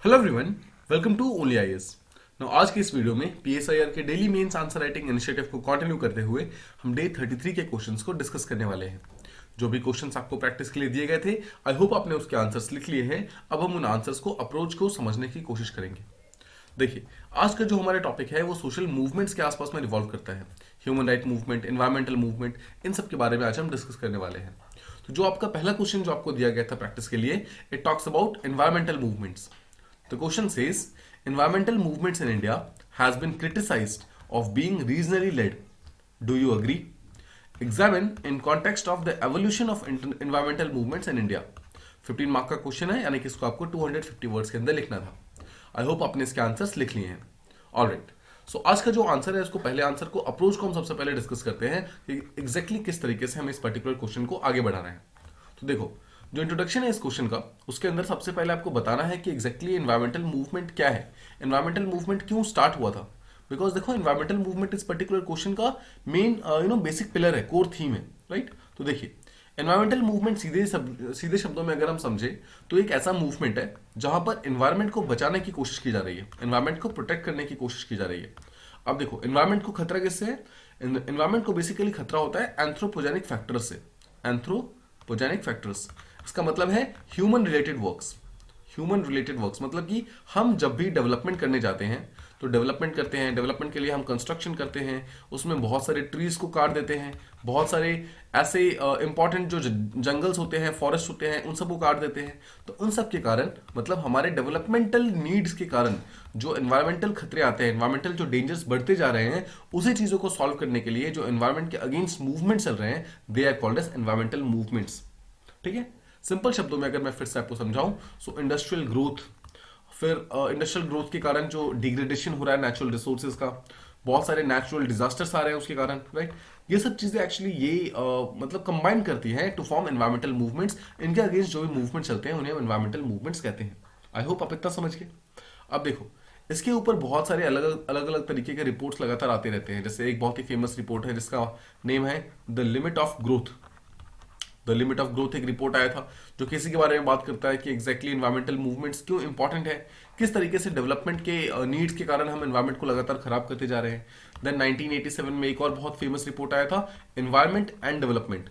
Hello everyone, welcome to only IAS. आज की इस वीडियो में पीएसआईआर के daily mains answer writing initiative को कंटिन्यू करते हुए हम डे 33 के क्वेश्चंस को डिस्कस करने वाले हैं। जो भी क्वेश्चंस आपको प्रैक्टिस के लिए दिए गए थे, आई होप आपने उसके आंसर्स लिख लिए हैं। अब हम उन आंसर्स को अप्रोच को समझने की कोशिश करेंगे। देखिए, आज का जो हमारा टॉपिक है वो सोशल मूवमेंट्स के आसपास में रिवॉल्व करता है। Human right movement, environmental movement, इन सब के बारे में आज हम डिस्कस करने वाले हैं। तो जो आपका पहला क्वेश्चन जो आपको दिया गया था प्रैक्टिस के लिए, it talks about environmental movements. The question says, environmental movements in India has been criticized of being regionally led. Do you agree? Examine in context of the evolution of environmental movements in India. 15 mark का question है, यानी कि इसको आपको 250 words के अंदर लिखना था। आई होप आपने इसके आंसर्स लिख लिए हैं। ऑलराइट, सो आज का जो आंसर है, इसको पहले आंसर को अप्रोच को हम सबसे पहले डिस्कस करते हैं कि एग्जैक्टली किस तरीके से हम इस पर्टिकुलर क्वेश्चन को आगे बढ़ा रहे हैं। तो देखो, जो इंट्रोडक्शन है इस क्वेश्चन का, उसके अंदर सबसे पहले आपको बताना है कि एग्जैक्टली एनवायरमेंटल मूवमेंट क्या है, एनवायरमेंटल मूवमेंट क्यों स्टार्ट हुआ था। बिकॉज देखो, एनवायरमेंटल मूवमेंट इस पर्टिकुलर क्वेश्चन का मेन बेसिक पिलर है, कोर थीम है, राइट। तो देखिए, एनवायरमेंटल मूवमेंट सीधे शब्दों में अगर हम समझे तो एक ऐसा मूवमेंट है जहां पर एनवायरमेंट को बचाने की कोशिश की जा रही है, एनवायरमेंट को प्रोटेक्ट करने की कोशिश की जा रही है। अब देखो, एनवायरमेंट को खतरा किससे है? एनवायरमेंट को बेसिकली खतरा होता है एंथ्रोपोजेनिक फैक्टर्स से। एंथ्रोपोजेनिक फैक्टर्स, इसका मतलब है human related works. Human related works मतलब कि हम जब भी डेवलपमेंट करने जाते हैं तो डेवलपमेंट करते हैं, डेवलपमेंट के लिए हम कंस्ट्रक्शन करते हैं, उसमें बहुत सारे ट्रीज को काट देते हैं, बहुत सारे ऐसे इंपॉर्टेंट जो जंगल्स होते हैं, फॉरेस्ट होते हैं, उन सबको काट देते हैं। तो उन सब के कारण, मतलब हमारे डेवलपमेंटल नीड्स के कारण जो एनवायरमेंटल खतरे आते हैं, एनवायरमेंटल जो डेंजर्स बढ़ते जा रहे हैं, उसी चीजों को सॉल्व करने के लिए जो एनवायरमेंट के अगेंस्ट मूवमेंट चल रहे हैं, they are called as environmental movements. ठीक है, सिंपल शब्दों में अगर मैं फिर से आपको समझाऊं, सो इंडस्ट्रियल ग्रोथ, फिर इंडस्ट्रियल ग्रोथ के कारण जो डिग्रेडेशन हो रहा है नेचुरल रिसोर्सेज का, बहुत सारे नेचुरल डिजास्टर्स आ रहे हैं उसके कारण, राइट। ये सब चीजें एक्चुअली ये मतलब कंबाइन करती हैं टू फॉर्म एनवायरमेंटल मूवमेंट्स। इनके अगेंस्ट जो भी मूवमेंट चलते हैं उन्हें एनवायरमेंटल मूवमेंट्स कहते हैं। आई होप आप इतना समझ गए। अब देखो, इसके ऊपर बहुत सारे अलग अलग तरीके के रिपोर्ट्स लगातार आते रहते हैं। जैसे एक बहुत ही फेमस रिपोर्ट है जिसका नेम है the limit of growth. The limit of growth एक रिपोर्ट आया था जो किसी के बारे में बात करता है कि एग्जैक्टली एनवायरमेंटल मूवमेंट्स क्यों इंपॉर्टेंट है, किस तरीके से डेवलपमेंट के नीड्स के कारण हम एनवायरमेंट को लगातार खराब करते जा रहे हैं। देन 1987 में एक और बहुत फेमस रिपोर्ट आया था, एनवायरमेंट एंड डेवलपमेंट।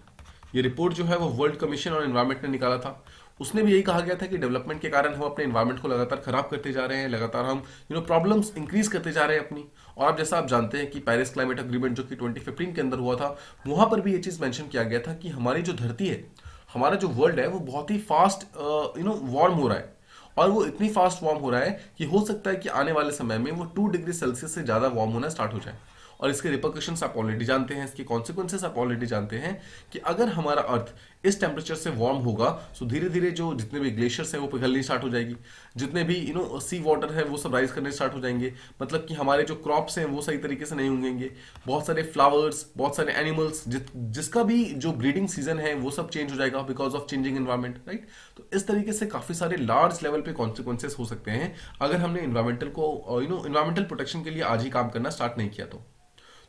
ये रिपोर्ट जो है वो वर्ल्ड कमीशन ऑन एनवायरमेंट ने निकाला था। उसने भी यही कहा गया था कि डेवलपमेंट के कारण हम अपने एनवायरमेंट को लगातार खराब करते जा रहे हैं, लगातार हम प्रॉब्लम्स इंक्रीज करते जा रहे हैं अपनी। और अब जैसा आप जानते हैं कि पेरिस क्लाइमेट अग्रीमेंट जो कि 2015 के अंदर हुआ था, वहां पर भी ये चीज मेंशन किया गया था कि हमारी जो धरती है, हमारा जो वर्ल्ड है, वो बहुत ही फास्ट वार्म हो रहा है। और वो इतनी फास्ट वार्म हो रहा है कि हो सकता है कि आने वाले समय में वो 2 डिग्री सेल्सियस से ज्यादा वार्म होना स्टार्ट हो जाए। और इसके रिपरकशंस आप ऑलरेडी जानते हैं, इसके कॉन्सिक्वेंसेस आप ऑलरेडी जानते हैं कि अगर हमारा अर्थ इस टेम्परेचर से वार्म होगा तो धीरे धीरे जो जितने भी ग्लेशियर्स हैं वो पिघलनी स्टार्ट हो जाएगी, जितने भी सी वाटर है वो सब राइज करने स्टार्ट हो जाएंगे। मतलब कि हमारे जो क्रॉप्स हैं वो सही तरीके से नहीं होंगे, बहुत सारे फ्लावर्स, बहुत सारे एनिमल्स, जिसका भी जो ब्रीडिंग सीजन है वो सब चेंज हो जाएगा because of changing environment, right. तो इस तरीके से काफी सारे लार्ज लेवल पे कॉन्सिक्वेंसेस हो सकते हैं अगर हमने एनवायरमेंटल को एनवायरमेंटल प्रोटेक्शन के लिए आज ही काम करना स्टार्ट नहीं किया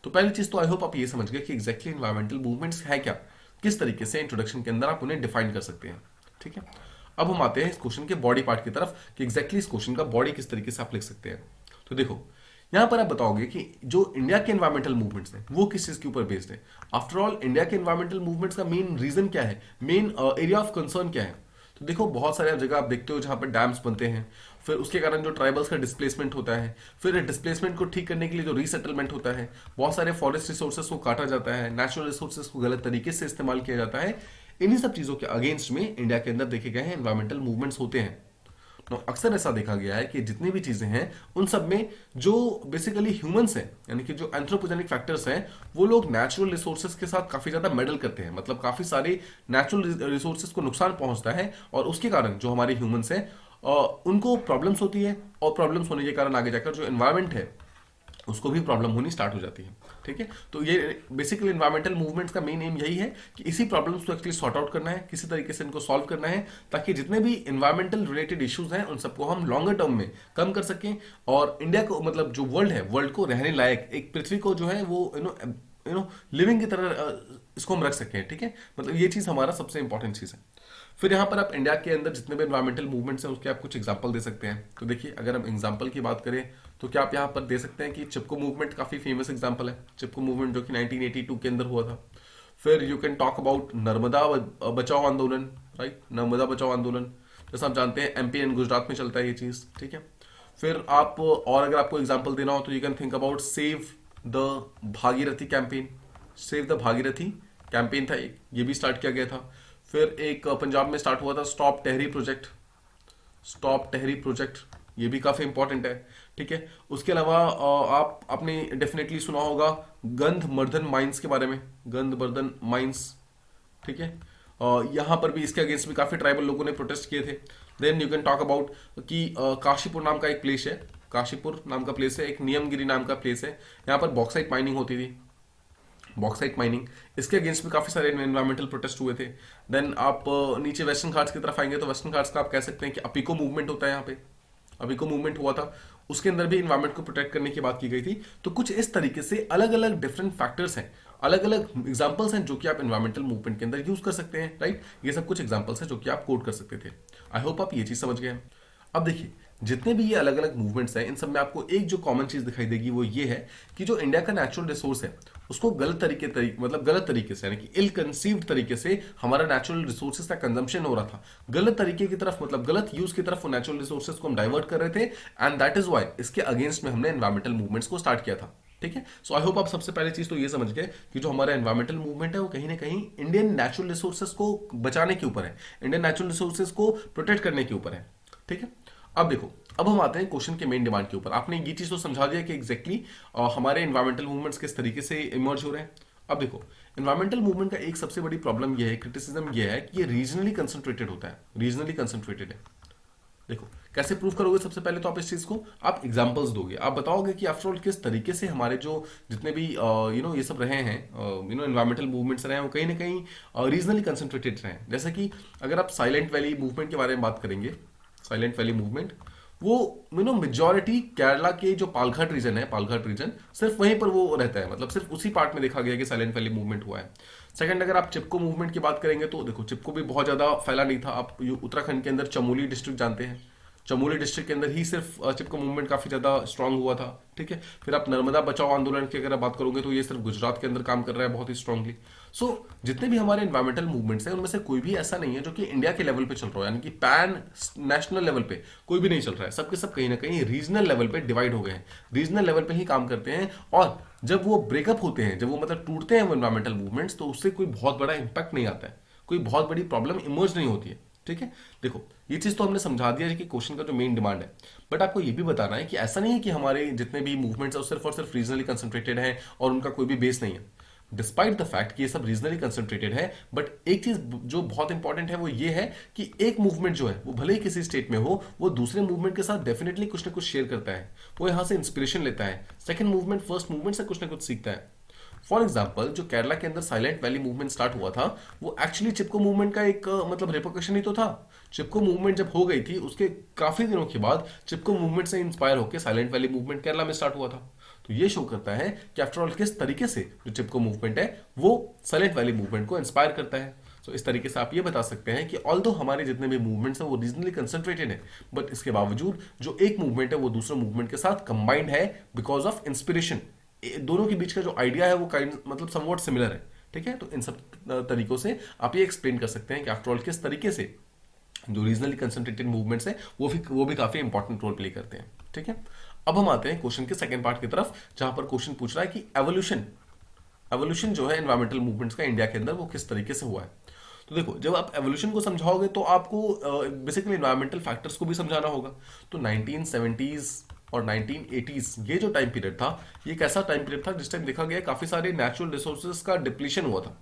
तो पहली चीज तो आई होप आप ये समझ गए कि एग्जैक्टली एनवायरमेंटल मूवमेंट्स है क्या, किस तरीके से इंट्रोडक्शन के अंदर आप उन्हें डिफाइन कर सकते हैं। ठीक है, अब हम आते हैं इस क्वेश्चन के बॉडी पार्ट की तरफ कि एग्जैक्टली इस क्वेश्चन का बॉडी किस तरीके से आप लिख सकते हैं। तो देखो, यहां पर आप बताओगे कि जो इंडिया के एनवायरमेंटल मूवमेंट्स हैं वो किस चीज के ऊपर बेस्ड है। आफ्टर ऑल, इंडिया के एनवायरमेंटल मूवमेंट्स का मेन रीजन क्या है, मेन एरिया ऑफ कंसर्न क्या है। तो देखो, बहुत सारे जगह आप देखते हो जहां पर डैम्स बनते हैं, फिर उसके कारण जो ट्राइबल्स का डिस्प्लेसमेंट होता है, फिर डिस्प्लेसमेंट को ठीक करने के लिए जो रीसेटलमेंट होता है, बहुत सारे फॉरेस्ट रिसोर्सेज को काटा जाता है, नेचुरल रिसोर्सेज को गलत तरीके से इस्तेमाल किया जाता है। इन्हीं सब चीजों के अगेंस्ट में इंडिया के अंदर देखे गए हैं एनवायरमेंटल मूवमेंट्स होते हैं। तो अक्सर ऐसा देखा गया है कि जितनी भी चीजें हैं उन सब में जो बेसिकली ह्यूमंस हैं, यानी कि जो एंथ्रोपोजेनिक फैक्टर्स हैं, वो लोग नेचुरल रिसोर्सेज के साथ काफी ज्यादा मेडल करते हैं। मतलब काफी सारे नेचुरल रिसोर्सेज को नुकसान पहुंचता है और उसके कारण जो हमारे ह्यूमंस हैं उनको प्रॉब्लम्स होती है, और प्रॉब्लम्स होने के कारण आगे जाकर जो एनवायरमेंट है उसको भी प्रॉब्लम होनी स्टार्ट हो जाती है। ठीक है, तो ये बेसिकली एनवायरमेंटल मूवमेंट्स का मेन एम यही है कि इसी प्रॉब्लम्स को एक्चुअली सॉर्ट आउट करना है, किसी तरीके से इनको सॉल्व करना है, ताकि जितने भी एनवायरमेंटल रिलेटेड इश्यूज हैं उन सबको हम लॉन्गर टर्म में कम कर सकें। और इंडिया को, मतलब जो वर्ल्ड है, वर्ल्ड को रहने लायक एक पृथ्वी को जो है वो लिविंग की तरह इसको हम रख सकें, ठीक है। मतलब ये चीज हमारा सबसे इंपॉर्टेंट चीज है। फिर यहाँ पर आप इंडिया के अंदर जितने भी एनवायरमेंटल मूवमेंट्स हैं उसके आप कुछ एग्जांपल दे सकते हैं। तो देखिए, अगर हम एग्जांपल की बात करें तो क्या आप यहाँ पर दे सकते हैं कि चिपको मूवमेंट काफी फेमस एग्जांपल है। चिपको मूवमेंट जो कि 1982 के अंदर हुआ था। फिर you can talk about Narmada बचाओ आंदोलन, राइट, नर्मदा बचाओ आंदोलन, जैसा आप जानते हैं एमपी एंड गुजरात में चलता है ये चीज, ठीक है। फिर आप और अगर आपको एग्जांपल देना हो तो you can think about save the Bhagirathi campaign. Save the Bhagirathi campaign था एक, ये भी स्टार्ट किया गया था। फिर एक पंजाब में स्टार्ट हुआ था stop Tehri project. Stop Tehri project ये भी काफी इंपॉर्टेंट है, ठीक है। उसके अलावा आप आपने डेफिनेटली सुना होगा गंधवर्धन माइंस के बारे में, गंधवर्धन माइंस, ठीक है। यहाँ पर भी इसके अगेंस्ट भी काफी ट्राइबल लोगों ने प्रोटेस्ट किए थे। Then you can talk about कि काशीपुर नाम का एक प्लेस है, काशीपुर नाम का प्लेस है, एक नियमगिरी नाम का प्लेस है, यहाँ पर बॉक्साइट माइनिंग होती थी, बॉक्साइट माइनिंग। इसके अगेंस्ट भी काफी सारे एनवायरमेंटल प्रोटेस्ट हुए थे। देन आप नीचे वेस्टर्न घाट्स की तरफ आएंगे तो वेस्टर्न घाट्स का आप कह सकते हैं कि अपिको मूवमेंट होता है यहाँ पे, अपिको मूवमेंट हुआ था, उसके अंदर भी इन्वायरमेंट को प्रोटेक्ट करने की बात की गई थी। तो कुछ इस तरीके से अलग अलग डिफरेंट फैक्टर्स हैं, अलग अलग एग्जांपल्स हैं जो कि आप एनवायरमेंटल मूवमेंट के अंदर यूज कर सकते हैं, राइट। ये सब कुछ एग्जांपल्स हैं जो कि आप कोड कर सकते थे। आई होप आप ये चीज समझ गए हैं। अब देखिए, जितने भी ये अलग अलग मूवमेंट्स हैं इन सब में आपको एक जो कॉमन चीज दिखाई देगी वो ये है कि जो इंडिया का नेचुरल रिसोर्स है उसको गलत तरीके से, यानी कि इल कंसीव्ड तरीके से हमारा नेचुरल रिसोर्सेज का कंजम्पशन हो रहा था। गलत तरीके की तरफ, मतलब गलत यूज की तरफ वो नेचुरल रिसोर्सेज को हम डाइवर्ट कर रहे थे, एंड दैट इज वाई इसके अगेंस्ट में हमने एनवायरमेंटल मूवमेंट्स को स्टार्ट किया था, ठीक है। सो आई होप आप सबसे पहले चीज तो ये समझ गए कि जो हमारा एनवायरमेंटल मूवमेंट है वो कहीं ना कहीं इंडियन नेचुरल रिसोर्सेज को बचाने के ऊपर है, इंडियन नेचुरल रिसोर्सेज को प्रोटेक्ट करने के ऊपर है, ठीक है। अब देखो, अब हम आते हैं क्वेश्चन के मेन डिमांड के ऊपर। आपने ये चीज तो समझा दिया कि एग्जैक्टली हमारे एनवायरमेंटल मूवमेंट्स किस तरीके से इमर्ज हो रहे हैं। अब देखो, एनवायरमेंटल मूवमेंट का एक सबसे बड़ी प्रॉब्लम यह है, क्रिटिसिज्म यह है कि ये रीजनली कंसंट्रेटेड होता है, रीजनली कंसंट्रेटेड है। देखो कैसे प्रूव करोगे, सबसे पहले तो आप इस चीज को आप एग्जांपल्स दोगे, आप बताओगे कि आफ्टर ऑल किस तरीके से हमारे जो जितने भी ये सब रहे हैं, एनवायरमेंटल मूवमेंट्स रहे हैं वो कहीं ना कहीं रीजनली कंसंट्रेटेड रहे हैं। जैसे कि अगर आप साइलेंट वैली मूवमेंट के बारे में बात करेंगे, साइलेंट वैली मूवमेंट वो मेजॉरिटी केरला के जो पालघाट रीजन है, पालघाट रीजन सिर्फ वहीं पर वो रहता है, मतलब सिर्फ उसी पार्ट में देखा गया कि साइलेंट वैली मूवमेंट हुआ है। सेकंड, अगर आप चिपको मूवमेंट की बात करेंगे तो देखो चिपको भी बहुत ज्यादा फैला नहीं था। आप उत्तराखंड के अंदर चमोली डिस्ट्रिक्ट जानते हैं, चमोली डिस्ट्रिक्ट के अंदर ही सिर्फ चिपको मूवमेंट काफी ज्यादा स्ट्रांग हुआ था, ठीक है। फिर आप नर्मदा बचाओ आंदोलन की अगर आप बात करोगे तो ये सिर्फ गुजरात के अंदर काम कर रहा है बहुत ही स्ट्रांगली। सो जितने भी हमारे एनवायरमेंटल मूवमेंट्स हैं उनमें से कोई भी ऐसा नहीं है जो कि इंडिया के लेवल पे चल रहा है, यानी कि पैन नेशनल लेवल पे कोई भी नहीं चल रहा है। सबके सब कहीं ना कहीं रीजनल लेवल पे डिवाइड हो गए हैं, रीजनल लेवल पे ही काम करते हैं। और जब वो ब्रेकअप होते हैं, जब वो मतलब टूटते हैं वो एनवायरमेंटल मूवमेंट्स, तो उससे कोई बहुत बड़ा इंपैक्ट नहीं आता है, कोई बहुत बड़ी प्रॉब्लम इमर्ज नहीं होती है, ठीक है। देखो ये चीज तो हमने समझा दिया कि क्वेश्चन का जो मेन डिमांड है, बट आपको ये भी बताना है कि ऐसा नहीं है कि हमारे जितने भी मूवमेंट्स है वो सिर्फ और सिर्फ रीजनली कंसंट्रेटेड है और उनका कोई भी बेस नहीं है। डिस्पाइट द फैक्ट कि ये सब रीजनली कंसंट्रेटेड है, बट एक चीज जो बहुत इंपॉर्टेंट है वो ये है कि एक मूवमेंट जो है वो भले ही किसी स्टेट में हो, वो दूसरे मूवमेंट के साथ डेफिनेटली कुछ ना कुछ शेयर करता है, वो यहां से इंस्पिरेशन लेता है, सेकंड मूवमेंट फर्स्ट मूवमेंट से कुछ ना कुछ सीखता है। फॉर एग्जाम्पल, जो केरला के अंदर साइलेंट वैली मूवमेंट स्टार्ट हुआ था वो एक्चुअली चिपको मूवमेंट का एक मतलब रिपोर्केशन ही तो था। चिपको मूवमेंट जब हो गई थी उसके काफी दिनों के बाद चिपको मूवमेंट से इंस्पायर होकर साइलेंट वैली मूवमेंट केरला में स्टार्ट हुआ था। तो ये शो करता है कि आफ्टर ऑल किस तरीके से जो चिपको मूवमेंट है वो साइलेंट वैली मूवमेंट को इंस्पायर करता है। तो इस तरीके से आप ये बता सकते हैं कि ऑल्दो हमारे जितने भी मूवमेंट्स हैं वो रीजनली कंसंट्रेटेड है, बट इसके बावजूद जो एक मूवमेंट है वो दूसरे मूवमेंट के साथ कंबाइंड है बिकॉज ऑफ इंस्पिरेशन। दोनों के बीच का जो आइडिया है वो काइंड मतलब समवॉट सिमिलर है, ठीक है। तो इन सब तरीकों से आप ये एक्सप्लेन कर सकते हैं कि आफ्टर ऑल किस तरीके से जो रीजनली कंसंट्रेटेड मूवमेंट्स है वो भी काफी इंपॉर्टेंट रोल प्ले करते हैं, ठीक है। अब हम आते हैं क्वेश्चन के सेकंड पार्ट की तरफ, जहां पर क्वेश्चन पूछ रहा है कि एवोल्यूशन जो है एनवायरमेंटल मूवमेंट्स का इंडिया के अंदर वो किस तरीके से हुआ है। तो देखो, जब आप एवोल्यूशन को समझाओगे तो आपको बेसिकली एनवायरमेंटल फैक्टर्स को भी समझाना होगा। तो 1970s और 1980s ये जो टाइम पीरियड था, ये एक ऐसा टाइम पीरियड था जिस टाइम देखा गया काफी सारे नेचुरल रिसोर्सेज का डिप्लीशन हुआ था,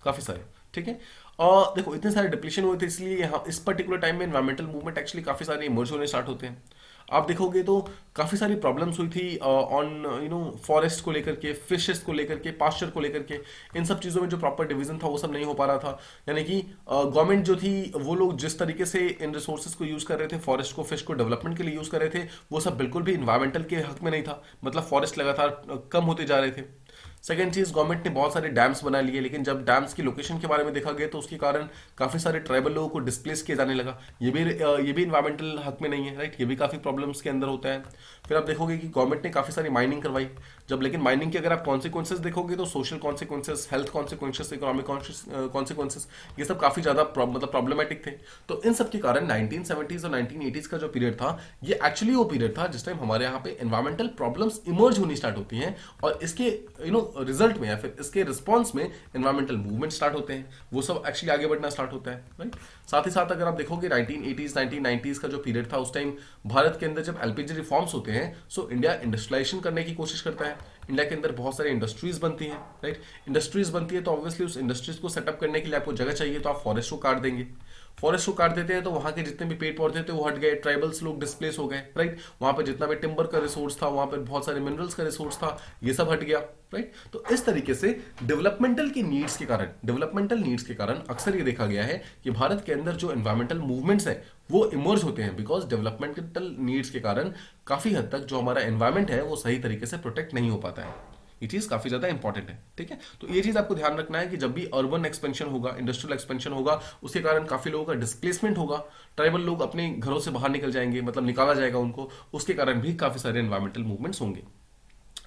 काफी सारे, ठीक है। और देखो इतने सारे डिप्लीशन हुए थे, इसलिए यहाँ इस पर्टिकुलर टाइम में एनवायरमेंटल मूवमेंट एक्चुअली काफी सारे इमर्ज होने स्टार्ट होते हैं। आप देखोगे तो काफी सारी प्रॉब्लम्स हुई थी ऑन फॉरेस्ट को लेकर के, फिशेस को लेकर के, पास्चर को लेकर के। इन सब चीजों में जो प्रॉपर डिवीजन था वो सब नहीं हो पा रहा था, यानी कि गवर्नमेंट जो थी वो लोग जिस तरीके से इन रिसोर्सेज को यूज कर रहे थे, फॉरेस्ट को, फिश को डेवलपमेंट के लिए यूज कर रहे थे, वो सब बिल्कुल भी इन्वायरमेंटल के हक में नहीं था। मतलब फॉरेस्ट लगातार कम होते जा रहे थे। सेकंड चीज, गवर्नमेंट ने बहुत सारे डैम्स बना लिए, लेकिन जब डैम्स की लोकेशन के बारे में देखा गया तो उसके कारण काफी सारे ट्राइबल लोगों को डिस्प्लेस किया जाने लगा। ये भी इन्वायरमेंटल हक में नहीं है, राइट। ये भी काफी प्रॉब्लम्स के अंदर होता है। फिर आप देखोगे कि गवर्नमेंट ने काफी सारी माइनिंग करवाई जब, लेकिन माइनिंग के अगर आप कॉन्सिक्वेंसेज देखोगे तो social consequences, health consequences, economic consequences, ये सब काफी ज्यादा मतलब प्रॉब्लमेटिक थे। तो इन सब के कारण 1970s और 1980s का जो पीरियड था, ये एक्चुअली वो पीरियड था जिस टाइम हमारे यहाँ पे एनवायरमेंटल प्रॉब्लम्स इमर्ज होनी स्टार्ट होती हैं, और इसके रिजल्ट में या फिर इसके रिस्पॉन्स में एनवायरमेंटल मूवमेंट स्टार्ट होते हैं, वो सब एक्चुअली आगे बढ़ना स्टार्ट होता है, राइट। साथ ही साथ अगर आप देखोगे 1980s 1990s का जो पीरियड था, उस टाइम भारत के अंदर जब एलपीजी रिफॉर्म्स होते हैं, सो इंडिया इंडस्ट्रियलाइजेशन करने की कोशिश करता है। इंडिया के अंदर बहुत सारी इंडस्ट्रीज बनती हैं, राइट। इंडस्ट्रीज बनती है तो ऑब्वियसली उस इंडस्ट्रीज को सेटअप करने के लिए आपको जगह चाहिए, तो आप फॉरेस्ट को काट देंगे। फॉरेस्ट को काट देते हैं तो वहां के जितने भी पेड़ पौधे थे वो हट गए, ट्राइबल्स लोग डिस्प्लेस हो गए, राइट। वहां पर जितना भी टिम्बर का रिसोर्स था, वहां पर बहुत सारे मिनरल्स का रिसोर्स था, ये सब हट गया, राइट। तो इस तरीके से डेवलपमेंटल नीड्स के कारण अक्सर ये देखा गया है कि भारत के अंदर जो एनवायरमेंटल मूवमेंट्स है वो इमर्ज होते हैं, बिकॉज डेवलपमेंटल नीड्स के कारण काफी हद तक जो हमारा एनवायरमेंट है वो सही तरीके से प्रोटेक्ट नहीं हो पाता है। ये चीज काफी ज्यादा इंपॉर्टेंट है, ठीक है। तो ये चीज आपको ध्यान रखना है कि जब भी अर्बन एक्सपेंशन होगा, इंडस्ट्रियल एक्सपेंशन होगा, उसके कारण काफी लोगों का डिस्प्लेसमेंट होगा, ट्राइबल लोग अपने घरों से बाहर निकल जाएंगे, मतलब निकाला जाएगा उनको, उसके कारण भी काफी सारे एनवायरमेंटल मूवमेंट्स होंगे,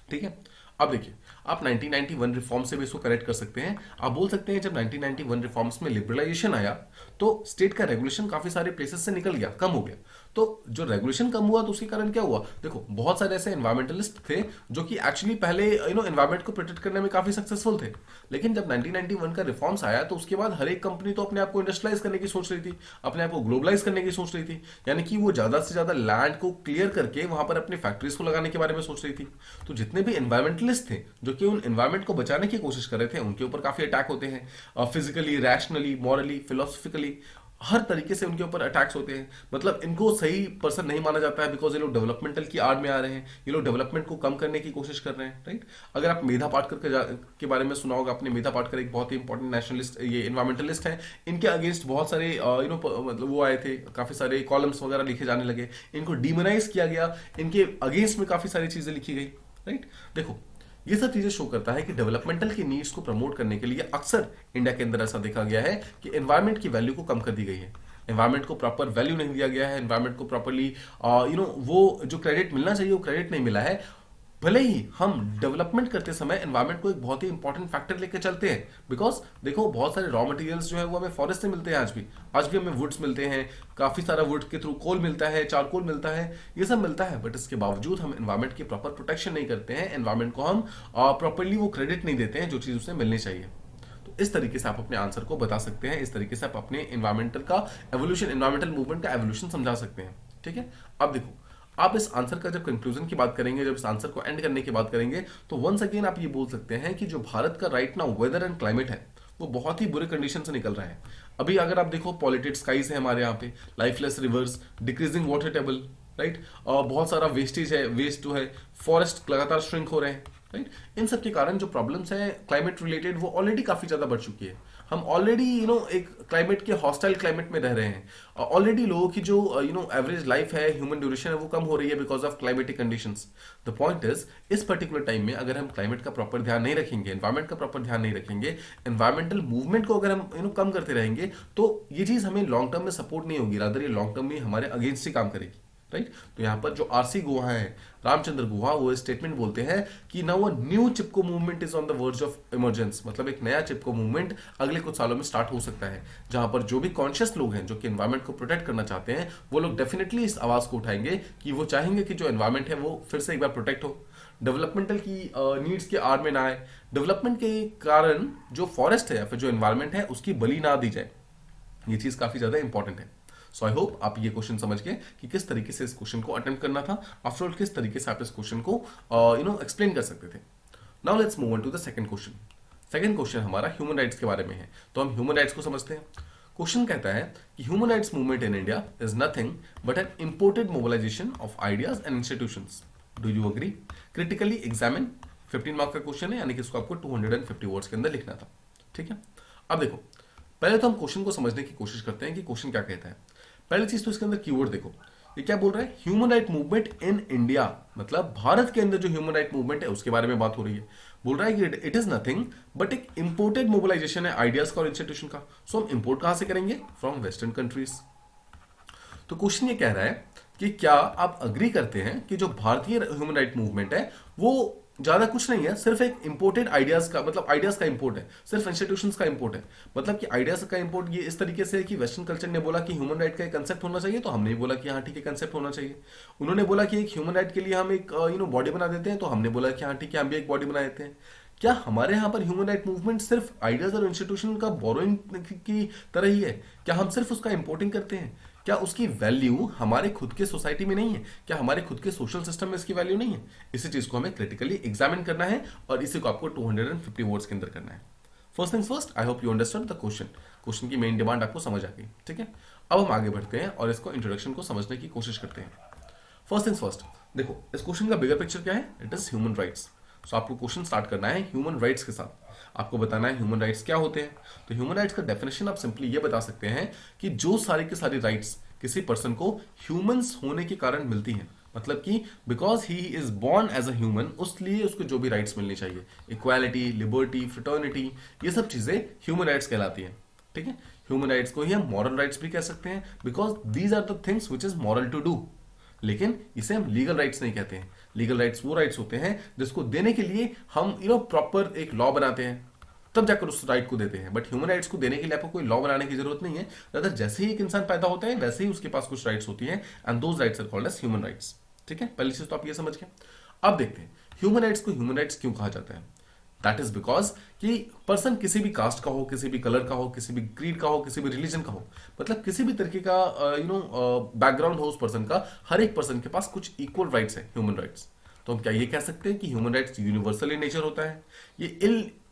ठीक है। अब देखिए, आप 1991 रिफॉर्म से भी इसको करेक्ट कर सकते हैं। आप बोल सकते हैं जब 1991 रिफॉर्म्स में लिबरलाइजेशन आया तो स्टेट का रेगुलेशन काफी सारे प्लेसेस से निकल गया, कम हो गया। तो जो रेगुलेशन कम हुआ तो उसके कारण क्या हुआ, देखो बहुत सारे ऐसे एनवायरमेंटलिस्ट थे जो कि एक्चुअली पहले एनवायरमेंट को प्रोटेक्ट करने में काफी सक्सेसफुल थे, लेकिन जब 1991 का रिफॉर्म्स आया तो उसके बाद हर एक कंपनी तो अपने आप को इंडस्ट्रियलाइज करने की सोच रही थी, अपने आप को ग्लोबलाइज करने की सोच रही थी, यानी कि वो ज्यादा से ज्यादा लैंड को क्लियर करके वहां पर अपनी फैक्ट्रीज को लगाने के बारे में सोच रही थी। तो जितने भी एनवायरमेंटलिस्ट थे जो कि उन एनवायरमेंट को बचाने की कोशिश कर रहे थे, उनके ऊपर काफी अटैक होते हैं, फिजिकली, रैशनली, मॉरली, फिलोसफिकली, हर तरीके से उनके ऊपर अटैक्स होते हैं। मतलब इनको सही पर्सन नहीं माना जाता है, बिकॉज ये लोग डेवलपमेंटल की आड़ में आ रहे हैं, ये लोग डेवलपमेंट को कम करने की कोशिश कर रहे हैं, राइट। अगर आप मेधा पाटकर के बारे में सुना होगा आपने, मेधा पाटकर एक बहुत ही इंपॉर्टेंट नेशनलिस्ट, ये एनवायरमेंटलिस्ट हैं। इनके अगेंस्ट बहुत सारे मतलब वो आए थे, काफी सारे कॉलम्स वगैरह लिखे जाने लगे, इनको डिमोनाइज किया गया, इनके अगेंस्ट में काफी सारी चीजें लिखी गई, राइट। देखो ये सब चीजें शो करता है कि डेवलपमेंटल की नीड्स को प्रमोट करने के लिए अक्सर इंडिया के अंदर ऐसा देखा गया है कि एनवायरमेंट की वैल्यू को कम कर दी गई है, एनवायरमेंट को प्रॉपर वैल्यू नहीं दिया गया है, एनवायरमेंट को प्रॉपरली वो जो क्रेडिट मिलना चाहिए वो क्रेडिट नहीं मिला है। भले ही हम डेवलपमेंट करते समय एनवायरमेंट को एक बहुत ही इंपॉर्टेंट फैक्टर लेके चलते हैं, बिकॉज देखो बहुत सारे रॉ मटेरियल्स जो है वो हमें फॉरेस्ट से मिलते हैं, आज भी हमें वुड्स मिलते हैं, काफी सारा वुड के थ्रू कोल मिलता है, चारकोल मिलता है, ये सब मिलता है, बट इसके बावजूद हम एनवायरमेंट की प्रॉपर प्रोटेक्शन नहीं करते हैं, एनवायरमेंट को हम प्रॉपरली वो क्रेडिट नहीं देते हैं जो चीज उसे मिलनी चाहिए। तो इस तरीके से आप अपने आंसर को बता सकते हैं, इस तरीके से आप अपने एनवायरमेंटल का एवोल्यूशन, एनवायरमेंटल मूवमेंट का एवोल्यूशन समझा सकते हैं, ठीक है। अब देखो, आप इस आंसर का जब कंक्लूजन की बात करेंगे, जब इस आंसर को एंड करने की बात करेंगे, तो वंस अगेन आप ये बोल सकते हैं कि जो भारत का right now weather and climate है वो बहुत ही बुरे कंडीशन से निकल रहा है। अभी अगर आप देखो, पॉल्यूटेड स्काइज है हमारे यहाँ पे, lifeless reverse, decreasing water table, right, बहुत सारा वेस्टेज है, वेस्ट जो है, फॉरेस्ट लगातार श्रिंक हो रहे हैं, राइट। इन सब के कारण जो प्रॉब्लम्स हैं क्लाइमेट रिलेटेड वो ऑलरेडी काफी ज्यादा बढ़ चुकी है। हम ऑलरेडी एक क्लाइमेट के हॉस्टाइल क्लाइमेट में रह रहे हैं, ऑलरेडी लोगों की जो एवरेज लाइफ है, ह्यूमन ड्यूरेशन है, वो कम हो रही है because of climatic conditions. The point is, इस पर्टिकुलर टाइम में अगर हम क्लाइमेट का प्रॉपर ध्यान नहीं रखेंगे, एनवायरमेंट का प्रॉपर ध्यान नहीं रखेंगे, एनवायरमेंटल मूवमेंट को अगर हम कम करते रहेंगे, तो ये चीज हमें लॉन्ग टर्म में सपोर्ट नहीं होगी, रादर ये लॉन्ग टर्म में हमारे अगेंस्ट ही काम करेगी, राइट। तो यहाँ पर जो आरसी गुहा है, रामचंद्र गुहा, वो स्टेटमेंट बोलते हैं कि now a new Chipko movement is on the verge of emergence, मतलब एक नया चिपको मूवमेंट अगले कुछ सालों में स्टार्ट हो सकता है, जहां पर जो भी कॉन्शियस लोग हैं जो कि एनवायरमेंट को प्रोटेक्ट करना चाहते हैं, वो लोग डेफिनेटली इस आवाज को उठाएंगे कि वो चाहेंगे कि जो एनवायरमेंट है वो फिर से एक बार प्रोटेक्ट हो, डेवलपमेंटल की नीड्स के आड़ में ना आए, डेवलपमेंट के कारण जो फॉरेस्ट है या फिर जो एनवायरमेंट है उसकी बलि ना दी जाए। ये चीज काफी ज्यादा इंपॉर्टेंट है। सो आई होप आप ये क्वेश्चन समझ गए कि किस तरीके से इस क्वेश्चन को अटेम्प्ट करना था, आफ्टर ऑल किस तरीके से आप इस क्वेश्चन को एक्सप्लेन कर सकते थे। Now let's move on to the second question. Second question हमारा ह्यूमन राइट्स के बारे में है, तो हम ह्यूमन राइट्स को समझते हैं। क्वेश्चन कहता है कि human rights movement in India is nothing but an imported mobilisation of ideas and institutions. Do you agree? Critically examine, 15 mark का क्वेश्चन है, यानी कि इसको आपको 250 वर्ड्स के अंदर लिखना था, ठीक है। अब देखो, पहले तो हम क्वेश्चन को समझने की कोशिश करते हैं कि क्वेश्चन क्या कहता है। पहली चीज तो इसके अंदर कीवर्ड देखो, ये क्या बोल रहा है, human right movement in India, मतलब भारत के अंदर जो ह्यूमन राइट मूवमेंट है उसके बारे में बात हो रही है। बोल रहा है कि इट इज नथिंग बट एक इंपोर्टेड मोबिलाइजेशन है आइडियाज का और इंस्टीट्यूशन का। सो हम इंपोर्ट कहां से करेंगे? From western countries. तो क्वेश्चन ये कह रहा है कि क्या आप अग्री करते हैं कि जो भारतीय ह्यूमन राइट मूवमेंट है वो ज्यादा कुछ नहीं है, सिर्फ एक इंपोर्टेड आइडियाज का, मतलब आइडियाज का इंपोर्ट है, सिर्फ इंस्टीट्यूशंस का इंपोर्ट है। मतलब कि आइडियाज का इंपोर्ट ये इस तरीके से है कि वेस्टर्न कल्चर ने बोला कि ह्यूमन राइट का एक कंसेप्ट होना चाहिए, तो हमने बोला कि हाँ ठीक है कंसेप्ट होना चाहिए। उन्होंने बोला कि एक ह्यूमन राइट के लिए हम एक बॉडी बना देते हैं, तो हमने बोला कि हाँ ठीक है हम भी एक बॉडी बना देते हैं। क्या हमारे यहाँ पर ह्यूमन राइट मूवमेंट सिर्फ आइडियाज और इंस्टीट्यूशन का बोरोइंग की तरह ही है? क्या हम सिर्फ उसका इंपोर्टिंग करते हैं? क्या उसकी वैल्यू हमारे खुद के सोसाइटी में नहीं है? क्या हमारे खुद के सोशल सिस्टम में इसकी वैल्यू नहीं है? इसी चीज को हमें क्रिटिकली एग्जामिन करना है और इसी को आपको 250 वर्ड्स के अंदर करना है। First things first, I hope you understand the question. Question की मेन डिमांड आपको समझ आ गई, ठीक है। अब हम आगे बढ़ते हैं और इसको इंट्रोडक्शन को समझने की कोशिश करते हैं। फर्स्ट थिंग्स फर्स्ट, देखो इस क्वेश्चन का बिगर पिक्चर क्या है? It is human rights. So आपको क्वेश्चन स्टार्ट करना है ह्यूमन राइट्स के साथ। आपको बताना है ह्यूमन राइट्स क्या होते हैं। तो ह्यूमन राइट्स का डेफिनेशन आप सिंपली ये बता सकते हैं कि जो सारी की सारी राइट्स किसी पर्सन को ह्यूमंस होने के कारण मिलती हैं, मतलब कि because he is born as a human, उसलिए उसको जो भी राइट्स मिलनी चाहिए, इक्वालिटी, लिबर्टी, फ्रेटर्निटी, ये सब चीजें ह्यूमन राइट्स कहलाती हैं, ठीक है। ह्यूमन राइट्स को ही हम मॉरल राइट्स भी कह सकते हैं, because these are the things which is moral to do. लेकिन इसे हम लीगल राइट्स नहीं कहते हैं। लीगल राइट्स वो राइट्स होते हैं जिसको देने के लिए हम प्रॉपर एक लॉ बनाते हैं, तब जाकर उस राइट को देते हैं। बट ह्यूमन राइट्स को देने के लिए आपको कोई लॉ बनाने की जरूरत नहीं है। अगर जैसे ही एक इंसान पैदा होता है वैसे ही उसके पास कुछ राइट्स होती हैं, and those rights are called as human rights, ठीक है। पहली चीज तो आप ये समझ गए। अब देखते हैं ह्यूमन राइट्स को ह्यूमन राइट्स क्यों कहा जाता है। दैट इज बिकॉज कि पर्सन किसी भी कास्ट का हो, किसी भी कलर का हो, किसी भी क्रीड का हो, किसी भी रिलीजन का हो, मतलब किसी भी तरीके का बैकग्राउंड हो उस पर्सन का, हर एक पर्सन के पास कुछ इक्वल राइट्स है, ह्यूमन राइट्स। तो हम क्या ये कह सकते हैं कि human rights universal in nature होता है, ये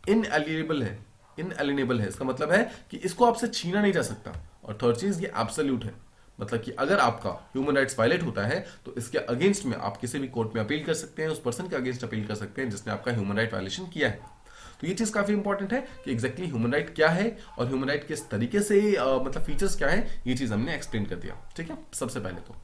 इनएलिएबल है। इनएलिनेबल है इसका मतलब है कि इसको आपसे छीना नहीं जा सकता। और थर्ड चीज, ये एब्सोल्यूट है, मतलब कि अगर आपका ह्यूमन राइट्स वायलेट होता है तो इसके अगेंस्ट में आप किसी भी कोर्ट में अपील कर सकते हैं, उस पर्सन के अगेंस्ट अपील कर सकते हैं जिसने आपका ह्यूमन राइट वायलेशन किया है। तो ये चीज काफी इंपॉर्टेंट है कि एग्जैक्टली ह्यूमन राइट क्या है और ह्यूमन राइट किस तरीके से मतलब फीचर्स क्या है, ये चीज हमने एक्सप्लेन कर दिया, ठीक है। सबसे पहले तो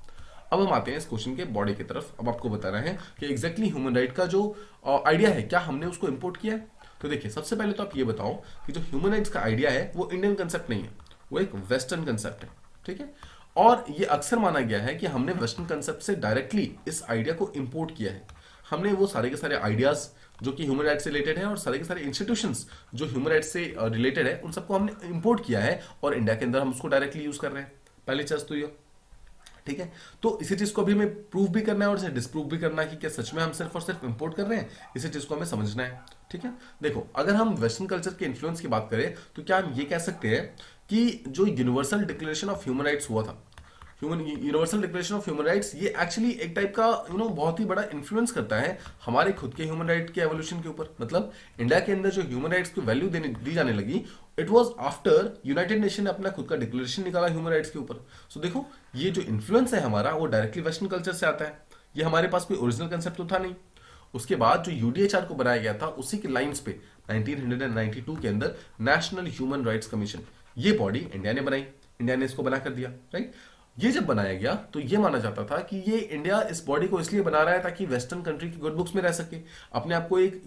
अब हम आते हैं इस क्वेश्चन के बॉडी की तरफ। अब आपको बताना है कि एग्जैक्टली ह्यूमन राइट का जो आइडिया है, क्या हमने उसको इंपोर्ट किया है। तो देखिए सबसे पहले तो आप ये बताओ कि जो ह्यूमन राइट्स का आइडिया है वो इंडियन कंसेप्ट नहीं है, वो एक वेस्टर्न कंसेप्ट है, ठीक है। और ये अक्सर माना गया है कि हमने वेस्टर्न कंसेप्ट से डायरेक्टली इस आइडिया को इंपोर्ट किया है। हमने वो सारे के सारे आइडियाज जो कि ह्यूमन राइट्स से रिलेटेड है और सारे के सारे इंस्टीट्यूशंस जो ह्यूमन राइट्स से रिलेटेड है, उन सबको हमने इंपोर्ट किया है और इंडिया के अंदर हम उसको डायरेक्टली यूज कर रहे हैं। पहली चीज तो ये, ठीक है। तो इसी चीज को अभी हमें प्रूव भी करना है और इसे डिस्प्रूव भी करना है कि क्या सच में हम सिर्फ और सिर्फ इंपोर्ट कर रहे हैं, इसी चीज को हमें समझना है, ठीक है। देखो अगर हम वेस्टर्न कल्चर के इन्फ्लुएंस की बात करें तो क्या हम ये कह सकते हैं कि जो universal declaration of human rights हुआ था, universal declaration of human rights, ये एक्चुअली एक टाइप का बहुत ही बड़ा इन्फ्लुएंस करता है हमारे खुद के ह्यूमन राइट के एवोल्यूशन के ऊपर। मतलब इंडिया के अंदर जो ह्यूमन राइट्स की वैल्यू दी जाने लगी, it was after United nation ने अपना खुद का डिक्लेरेशन निकाला ह्यूमन राइट्स के ऊपर। सो देखो ये जो इन्फ्लुएंस है हमारा वो डायरेक्टली वेस्टर्न कल्चर से आता है, ये हमारे पास कोई ओरिजिनल कंसेप्ट तो था नहीं। उसके बाद जो यूडीएचआर को बनाया गया था उसी के लाइंस पे 1992 के अंदर नेशनल ह्यूमन राइट्स कमीशन, ये बॉडी इंडिया ने बनाई, इंडिया ने इसको बना कर दिया, राइट। ये जब बनाया गया तो ये माना जाता था कि ये इंडिया इस बॉडी को इसलिए बना रहा है ताकि वेस्टर्न कंट्री की गुड बुक्स में रह सके, अपने आप को एक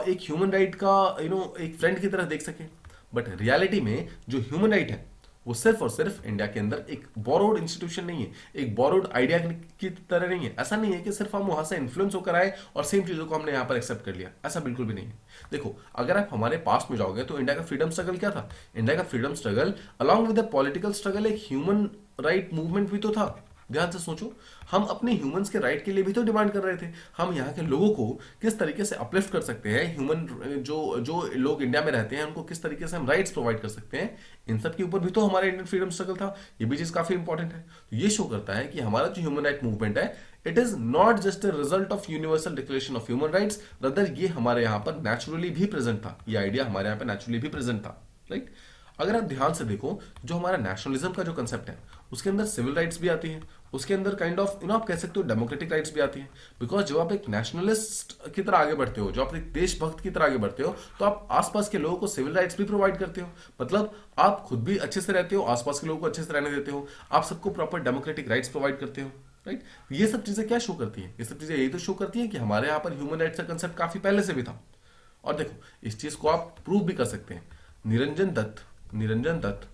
एक ह्यूमन राइट का एक फ्रेंड की तरह देख सके। बट रियलिटी में जो ह्यूमन राइट है वो सिर्फ और सिर्फ इंडिया के अंदर एक बोरोड इंस्टीट्यूशन नहीं है, एक बोरोड आइडिया की तरह नहीं है। ऐसा नहीं है कि सिर्फ हम वहां से इन्फ्लुएंस होकर आए और सेम चीजों को हमने यहां पर एक्सेप्ट कर लिया, ऐसा बिल्कुल भी नहीं है। देखो अगर आप हमारे पास्ट में जाओगे तो इंडिया का फ्रीडम स्ट्रगल क्या था? इंडिया का freedom struggle along with the political struggle एक ह्यूमन राइट मूवमेंट भी तो था। ध्यान से सोचो, हम अपने ह्यूमंस के राइट के लिए भी तो डिमांड कर रहे थे। हम यहाँ के लोगों को किस तरीके से अपलिफ्ट कर सकते हैं, ह्यूमन जो लोग इंडिया में रहते हैं उनको किस तरीके से हम राइट्स प्रोवाइड कर सकते हैं, इन सब के ऊपर भी तो हमारा इंडियन फ्रीडम स्ट्रगल था। ये भी चीज काफी इंपॉर्टेंट है। तो ये शो करता है कि हमारा जो ह्यूमन राइट मूवमेंट है, it is not just a result of universal declaration of human rights, rather ये हमारे यहाँ पर नेचुरली भी प्रेजेंट था, ये आइडिया हमारे यहाँ पर नेचुरली भी प्रेजेंट था, राइट। अगर आप ध्यान से देखो, जो हमारा नेशनलिज्म का जो कंसेप्ट है उसके अंदर सिविल राइट्स भी आती है, उसके अंदर काइंड ऑफ आप कह सकते हो डेमोक्रेटिक राइट्स भी आती है। बिकॉज जब आप एक नेशनलिस्ट की तरह आगे बढ़ते हो, जो आप एक देशभक्त की तरह आगे बढ़ते हो, तो आप आसपास के लोगों को सिविल राइट्स भी प्रोवाइड करते हो। मतलब आप खुद भी अच्छे से रहते हो, आसपास के लोगों को अच्छे से रहने देते हो, आप सबको प्रॉपर डेमोक्रेटिक राइट्स प्रोवाइड करते हो, राइट। ये सब चीजें क्या शो करती है? ये सब चीजें यही तो शो करती है कि हमारे यहाँ पर ह्यूमन राइट्स का कंसेप्ट काफी पहले से भी था। और देखो इस चीज को आप प्रूव भी कर सकते हैं। निरंजन दत्त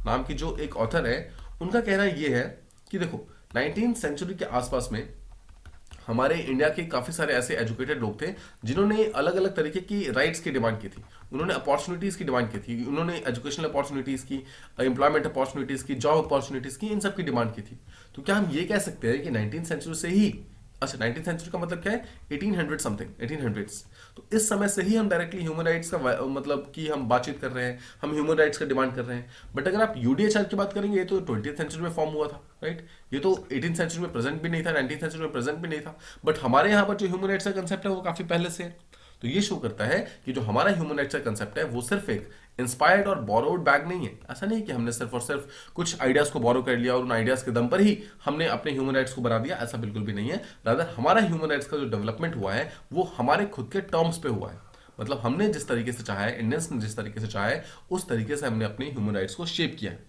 नाम की जो एक ऑथर है, उनका कहना यह है कि देखो 19th सेंचुरी के आसपास में हमारे इंडिया के काफी सारे ऐसे एजुकेटेड लोग थे जिन्होंने अलग अलग तरीके की राइट्स की डिमांड की थी, उन्होंने अपॉर्चुनिटीज की डिमांड की थी, उन्होंने एजुकेशनल अपॉर्चुनिटीज की, एम्प्लॉयमेंट अपॉर्चुनिटीज की, जॉब अपॉर्चुनिटीज की, इन सब की डिमांड की थी। तो क्या हम ये कह सकते हैं कि 19th सेंचुरी से ही, अच्छा 19th सेंचुरी का मतलब क्या है, 1800 समथिंग, 1800s, तो इस समय से ही हम डायरेक्टली ह्यूमन राइट्स का मतलब कि हम बातचीत कर रहे हैं, हम ह्यूमन राइट्स का डिमांड कर रहे हैं। बट अगर आप यूडीएचआर की बात करेंगे, ये तो 20th सेंचुरी में फॉर्म हुआ था, राइट? ये तो 18th सेंचुरी में प्रेजेंट भी नहीं था, 19th सेंचुरी में प्रेजेंट भी नहीं था, बट हमारे यहाँ पर जो ह्यूमन राइट्स का कंसेप्ट है वो काफी पहले से है। तो ये शो करता है कि जो हमारा ह्यूमन राइट्स का कंसेप्ट है वो सिर्फ एक इंस्पायर्ड और बोरोड बैग नहीं है। ऐसा नहीं है कि हमने सिर्फ और सिर्फ कुछ आइडियाज को बोरो कर लिया और उन आइडियाज के दम पर ही हमने अपने ह्यूमन राइट्स को बना दिया, ऐसा बिल्कुल भी नहीं है। रादर हमारा ह्यूमन राइट्स का जो डेवलपमेंट हुआ है वो हमारे खुद के टर्म्स पे हुआ है। मतलब हमने जिस तरीके से चाहा है, इंडियंस ने जिस तरीके से चाहा है, उस तरीके से हमने अपने ह्यूमन राइट्स को शेप किया है।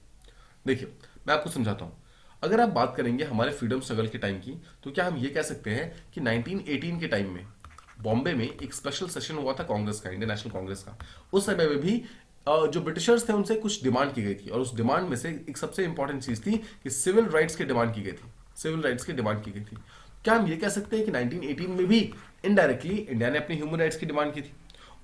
देखिए मैं आपको समझाता हूं। अगर आप बात करेंगे हमारे फ्रीडम स्ट्रगल के टाइम की, तो क्या हम ये कह सकते हैं कि 1918 के टाइम में बॉम्बे में एक स्पेशल सेशन हुआ था कांग्रेस का, इंडियन नेशनल कांग्रेस का। उस समय में भी जो ब्रिटिशर्स थे उनसे कुछ डिमांड की गई थी, और उस डिमांड में से एक सबसे इंपॉर्टेंट चीज थी कि सिविल राइट्स की डिमांड की गई थी। सिविल राइट्स की डिमांड की गई थी। क्या हम ये कह सकते हैं कि 1918 में भी इनडायरेक्टली इंडिया ने अपनी ह्यूमन राइट्स की डिमांड की थी?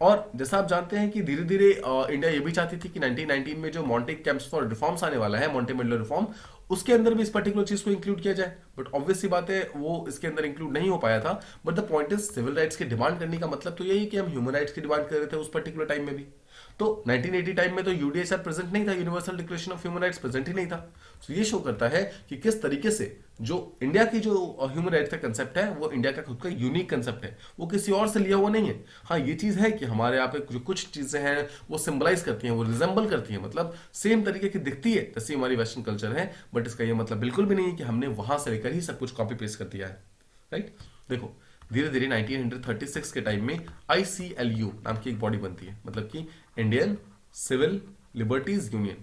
और जैसा आप जानते हैं कि धीरे धीरे इंडिया ये भी चाहती थी कि 1919 में जो मॉन्टे कैंप्स फॉर रिफॉर्म्स आने वाला है, मॉन्टे मिडलर रिफॉर्म, उसके अंदर भी इस पर्टिकुलर चीज को इंक्लूड किया जाए। बट ऑब्वियस सी बात है वो इसके अंदर इंक्लूड नहीं हो पाया था। But the point is, civil rights की डिमांड करने का मतलब तो यही कि हम ह्यूमन राइट्स की डिमांड कर रहे थे उस पर्टिकुलर टाइम में भी। तो 1980 टाइम में तो यूडीएचआर प्रेजेंट नहीं था, universal declaration of human rights present ही नहीं था। तो ये शो करता है कि किस तरीके से जो इंडिया की जो ह्यूमन राइट्स का कंसेप्ट है वो इंडिया का खुद का यूनिक कंसेप्ट है, वो किसी और से लिया हुआ नहीं है। हाँ ये चीज है कि हमारे यहाँ पे जो कुछ चीजें हैं वो सिंबलाइज करती हैं, वो रिजेंबल करती हैं, मतलब सेम तरीके की दिखती है जैसे हमारी वेस्टर्न कल्चर है। बट इसका ये मतलब बिल्कुल भी नहीं है कि हमने वहां से लेकर ही सब कुछ कॉपी पेस्ट कर दिया है, राइट? देखो धीरे धीरे 1936 के टाइम में ICLU नाम की एक बॉडी बनती है, मतलब कि इंडियन सिविल लिबर्टीज यूनियन,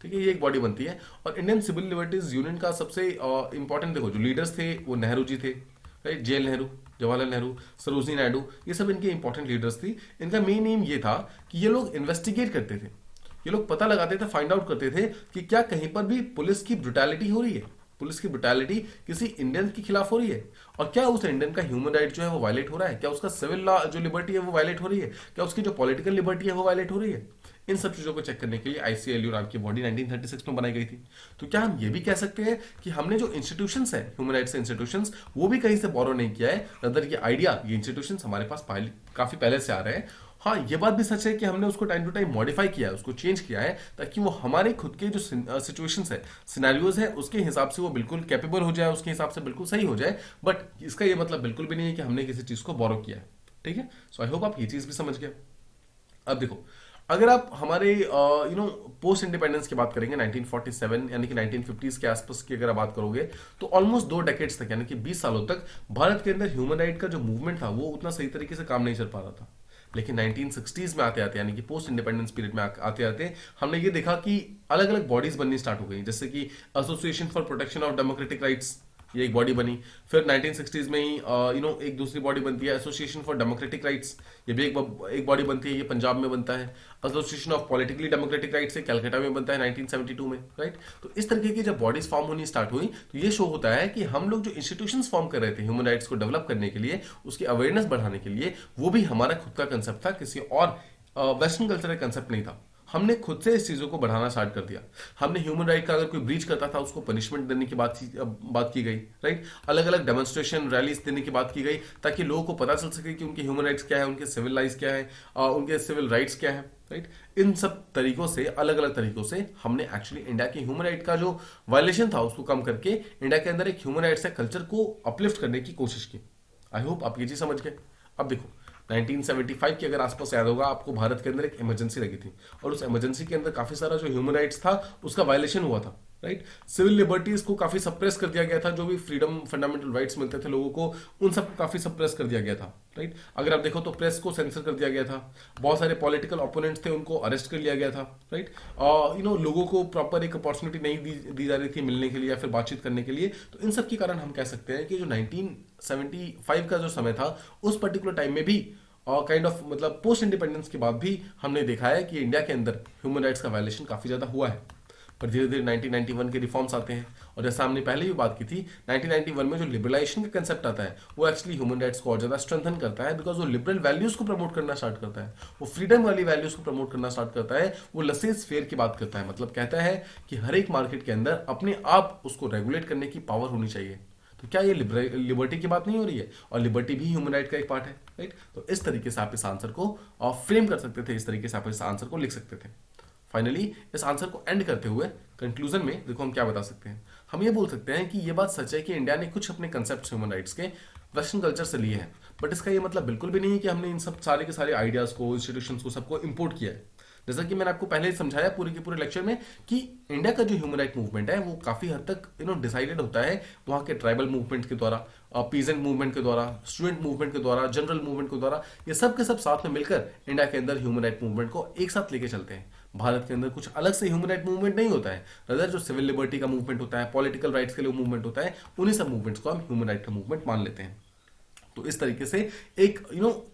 ठीक है? ये एक बॉडी बनती है। और इंडियन सिविल लिबर्टीज यूनियन का सबसे इंपॉर्टेंट देखो जो लीडर्स थे वो नेहरू जी थे, राइट? जेएल नेहरू, जवाहरलाल नेहरू, सरोजनी नायडू, ये सब इनके इंपॉर्टेंट लीडर्स थी। इनका मेन एम ये था कि ये लोग इन्वेस्टिगेट करते थे, ये लोग पता लगाते थे, फाइंड आउट करते थे कि क्या कहीं पर भी पुलिस की ब्रुटैलिटी हो रही है, पुलिस की ब्रुटैलिटी किसी इंडियन के खिलाफ हो रही है, और क्या उस इंडियन का ह्यूमन राइट जो है वो वायलेट हो रहा है, क्या उसका सिविल लॉ जो लिबर्टी है वो वायलेट हो रही है, क्या उसकी जो पॉलिटिकल लिबर्टी है वो वायलेट हो रही है। इन सब चीजों को चेक करने के लिए ICLU नाम की बॉडी 1936 में बनाई गई थी। तो क्या हम ये भी कह सकते हैं कि हमने जो इंस्टीट्यूशंस है ह्यूमन राइट्स इंस्टीट्यूशंस, वो भी कहीं से बोरो नहीं किया है, रदर ये आइडिया, ये इंस्टीट्यूशंस हमारे पास काफी पहले से आ रहे हैं। हाँ ये बात भी सच है कि हमने उसको टाइम टू टाइम मॉडिफाई किया है, उसको चेंज किया है, ताकि वो हमारे खुद के जो सिचुएशंस है, सिनेरियोज है, उसके हिसाब से वो बिल्कुल कैपेबल हो जाए, उसके हिसाब से बिल्कुल सही हो जाए। बट इसका ये मतलब बिल्कुल भी नहीं है कि हमने किसी चीज को बोरो किया है, ठीक है? सो आई होप आप ये चीज भी समझ गए। अब देखो अगर आप हमारे पोस्ट इंडिपेंडेंस की बात करेंगे 1947 यानी कि 1950s के आसपास की अगर आप बात करोगे, तो ऑलमोस्ट 2 डेकेड्स तक यानी कि 20 सालों तक भारत के अंदर ह्यूमन राइट का जो मूवमेंट था वो उतना सही तरीके से काम नहीं चल पा रहा था। लेकिन 1960s में आते आते यानी कि पोस्ट इंडिपेंडेंस पीरियड में आते आते हमने ये देखा कि अलग अलग बॉडीज बननी स्टार्ट हो गई, जैसे कि association for protection of democratic rights, ये एक बॉडी बनी। फिर 1960s में ही एक दूसरी बॉडी बनती है एसोसिएशन फॉर डेमोक्रेटिक राइट्स, ये भी एक बॉडी बनती है, ये पंजाब में बनता है। Association of politically democratic rights है, कलकत्ता में बनता है 1972 में, राइट? तो इस तरीके की जब बॉडीज फॉर्म होनी स्टार्ट हुई तो ये शो होता है कि हम लोग जो इंस्टीट्यूशंस फॉर्म कर रहे थे ह्यूमन राइट्स को डेवलप करने के लिए, उसकी अवेयरनेस बढ़ाने के लिए, वो भी हमारा खुद का कंसेप्ट था, किसी और वेस्टर्न कल्चर का कंसेप्ट नहीं था। हमने खुद से इस चीजों को बढ़ाना स्टार्ट कर दिया। हमने ह्यूमन राइट का अगर कोई ब्रीच करता था उसको पनिशमेंट देने की बात की गई, राइट? अलग अलग डेमोन्स्ट्रेशन रैलीज देने की बात की गई, ताकि लोगों को पता चल सके कि उनके ह्यूमन राइट्स क्या है, उनके सिविल राइट्स क्या है, उनके सिविल राइट्स क्या है, राइट? इन सब तरीकों से, अलग अलग तरीकों से हमने एक्चुअली इंडिया के ह्यूमन राइट का जो वायलेशन था उसको कम करके इंडिया के अंदर एक ह्यूमन राइट्स का कल्चर को अपलिफ्ट करने की कोशिश की। आई होप आप ये चीज समझ गए। अब देखो 1975 के अगर आसपास याद होगा आपको, भारत के अंदर एक इमरजेंसी लगी थी, और उस इमरजेंसी के अंदर काफी सारा जो ह्यूमन राइट्स था उसका वायलेशन हुआ था, राइट? सिविल लिबर्टीज को काफी सप्रेस कर दिया गया था, जो भी फ्रीडम फंडामेंटल राइट्स मिलते थे लोगों को उन सबको काफी सप्रेस कर दिया गया था, राइट? अगर आप देखो तो प्रेस को सेंसर कर दिया गया था, बहुत सारे पॉलिटिकल ओपोनेंट्स थे उनको अरेस्ट कर लिया गया था, राइट? लोगों को प्रॉपर एक अपॉर्चुनिटी नहीं दी जा रही थी मिलने के लिए या फिर बातचीत करने के लिए। तो इन सब के कारण हम कह सकते हैं कि जो 1975 का जो समय था उस पर्टिकुलर टाइम में भी और काइंड ऑफ मतलब पोस्ट इंडिपेंडेंस के बाद भी हमने देखा है कि इंडिया के अंदर ह्यूमन राइट्स का वायलेशन काफी ज्यादा हुआ है। पर धीरे धीरे 1991 के रिफॉर्म्स आते हैं, और जैसा हमने पहले भी बात की थी, 1991 में जो लिबरलाइजेशन का कंसेप्ट आता है वो एक्चुअली ह्यूमन राइट्स को और ज्यादा स्ट्रेंथन करता है, बिकॉज वो लिबरल वैल्यूज को प्रमोट करना स्टार्ट करता है, वो फ्रीडम वाली वैल्यूज को प्रमोट करना स्टार्ट करता है, वो लसेज फेयर की बात करता है, मतलब कहता है कि हर एक मार्केट के अंदर अपने आप उसको रेगुलेट करने की पावर होनी चाहिए। तो क्या ये लिबर्टी की बात नहीं हो रही है? और लिबर्टी भी ह्यूमन राइट का एक पार्ट है, राइट? तो इस तरीके से आप इस आंसर को फ्रेम कर सकते थे, इस तरीके से आप इस आंसर को लिख सकते थे। फाइनली इस आंसर को एंड करते हुए कंक्लूजन में देखो हम क्या बता सकते हैं। हम ये बोल सकते हैं कि ये बात सच है कि इंडिया ने कुछ अपने कंसेप्ट ह्यूमन राइट्स के वेस्टर्न कल्चर से लिए हैं, बट इसका ये मतलब बिल्कुल भी नहीं है कि हमने इन सब सारे के सारे आइडियाज को, इंस्टीट्यूशंस को, सबको इंपोर्ट किया है। जैसा कि मैंने आपको पहले ही समझाया पूरे के पूरे लेक्चर में कि इंडिया का जो ह्यूमन राइट मूवमेंट है वो काफी हद तक डिसाइडेड होता है वहां के ट्राइबल मूवमेंट के द्वारा, पीजेंट मूवमेंट के द्वारा, स्टूडेंट मूवमेंट के द्वारा, जनरल मूवमेंट के द्वारा। ये सब के सब साथ में मिलकर इंडिया के अंदर ह्यूमन राइट मूवमेंट को एक साथ लेके चलते हैं। भारत के अंदर कुछ अलग से ह्यूमन राइट मूवमेंट नहीं होता है, रदर जो सिविल लिबर्टी का मूवमेंट होता है, पॉलिटिकल राइट्स के लिए मूवमेंट होता है, उन्हीं सब मूवमेंट्स को हम ह्यूमन राइट का मूवमेंट मान लेते हैं। तो इस तरीके से एक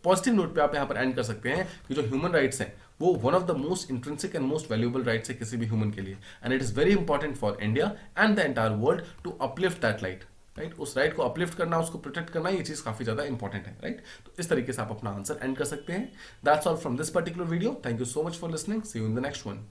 पॉजिटिव नोट पे आप यहाँ पर एंड कर सकते हैं कि जो ह्यूमन राइट्स हैं वो one of the most intrinsic and most valuable rights है किसी भी ह्यूमन के लिए, and it is very important for India and the entire world to uplift that right. उस राइट को अपलिफ्ट करना, उसको प्रोटेक्ट करना, ये चीज काफी ज्यादा इंपॉर्टेंट है, राइट? तो इस तरीके से आप अपना आंसर एंड कर सकते हैं। That's all from this particular video. Thank you so much for listening. See you in the next one.